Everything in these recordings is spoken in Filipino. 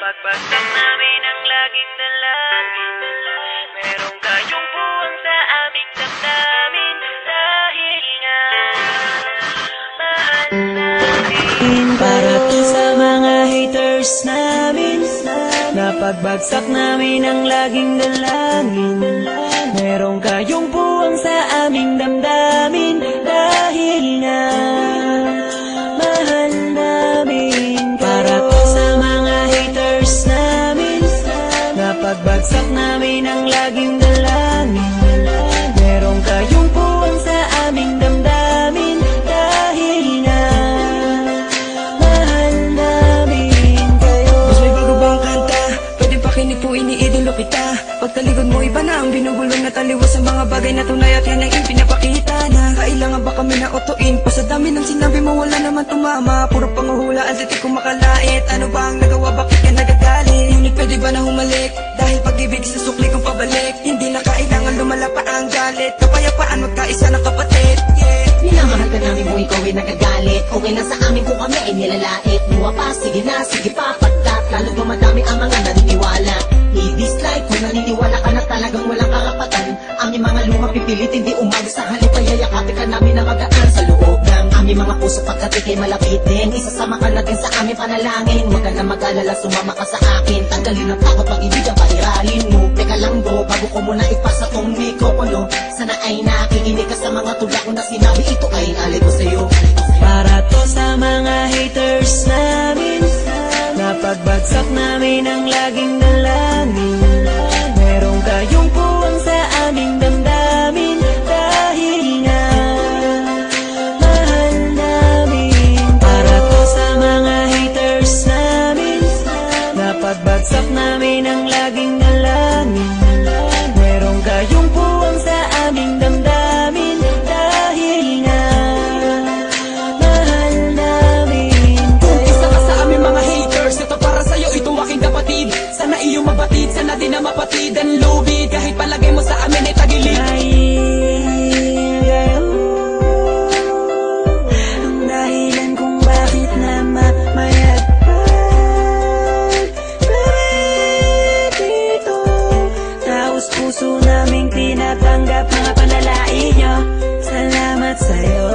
Napagbagsak namin ang laging dalangin. Merong kayong buwang sa aming damdamin. Dahil nga mahal namin. Para to sa mga haters namin, napagbagsak namin ang laging dalangin. Merong kayong buwang sa aming damdamin. Dahil nga mahal namin. Para to sa mga haters namin, napagbagsak namin ang laging dalangin. Merong kayong buwang sa aming damdamin. Dahil nga mahal namin kayo. Mas may bago bang kanta? Pwede pakinig po, iniidolo kita. Pagtalikod mo iba na ang binubulong na taliwas sa mga bagay na tunay at yan ang ipinapakita na kailangan ba kami na otoin pa sa dami ng sinabi mo wala naman tumama. Puro panguhula ang titik ko makalait. Ano ba ang nagawa, bakit ka nagagalit? Ngunit pwede ba na humalik? Dahil pag-ibig sa sukli kong pabalik. Hindi na kailangan lumala pa ang galit. Kapayapaan magkaisa ng kapatid, yeah. Minamahal ka namin kung ikaw ay nagagalit. Okay na sa amin kung kami ay nilalait. Buwa pa, sige na, sige pa, pagkat lalo dumadami ang mga naniniwala. I-dislike kung naniniwala ka na talagang walang karapatan. Aming mga luha pipilit, hindi umaga sa halip ay yayakapin ka namin na magaan sa loob ng aming mga puso pagkat ikay malapit din. Isasama ka na din sa aming panalangin. Huwag ka na mag-alala, sumama ka sa akin. Tanggalin ang takot, pag-ibig ang pairalin mo. Teka lang bro, bago ko muna ipasa tong mikropono. Sana ay nakikinig ka sa mga tula ko na sinabi. Ito ay alay ko sa'yo. Para to sa mga haters namin, napagbagsak namin ang laging dalangin. Merong kayong puwang sa aming damdamin. Dahil nga mahal namin. Para to sa mga haters namin, napagbagsak namin ang laging dalangin. Merong kayong puwang sa aming damdamin. Dahil nga mahal namin Kung isa ka sa aming mga haters, ito para sa'yo, ito aking kapatid. Sana iyong mabatid, sana din na mapatid ang lubid. Kahit palagay mo sa amin ay tagilid. Ang dahilan kung bakit na mamayagpag dito. Taos puso naming tinatanggap mga panalait nyo. Salamat sa'yo.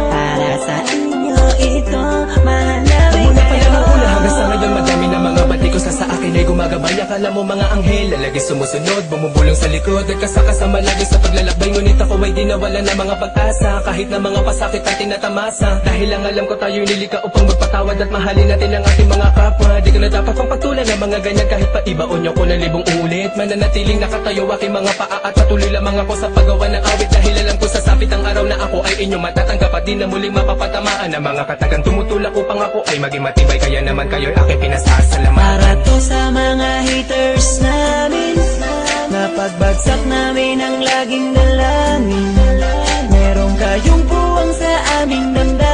Para sa inyo ito, mahal namin Mula pa lang ang una kayo. hanggang sa ngayon, madami na mga bati ko sa akin ay gumagabay. Akala mo mga anghel, lalagi sumusunod, bumubulong sa likod. Nagkasakasama lagi sa paglalakbay, ngunit ako ay di nawala na mga pag-asa. Kahit na mga pasakit ay tinatamasa. Dahil lang alam ko tayo'y nilika upang magpatawad at mahalin natin ang ating mga kapwa. Di ko na dapat pang pagtulan ng mga ganyan kahit pa ibaon nyo ko na libong ulit. Mananatiling nakatayo aking mga paa at patuloy lamang ako sa paggawa ng awit. Dahil alam ko sasapit ang araw na ako ay inyong matatanggap at di na muling mapapatamaan ng mga katagang tumutulak upang ako ay maging matibay. Kaya naman kayo'y aking pinasasalamatan. Para to sa mga haters namin, napagbagsak namin ang laging dalangin. Merong kayong puwang sa aming damdamin.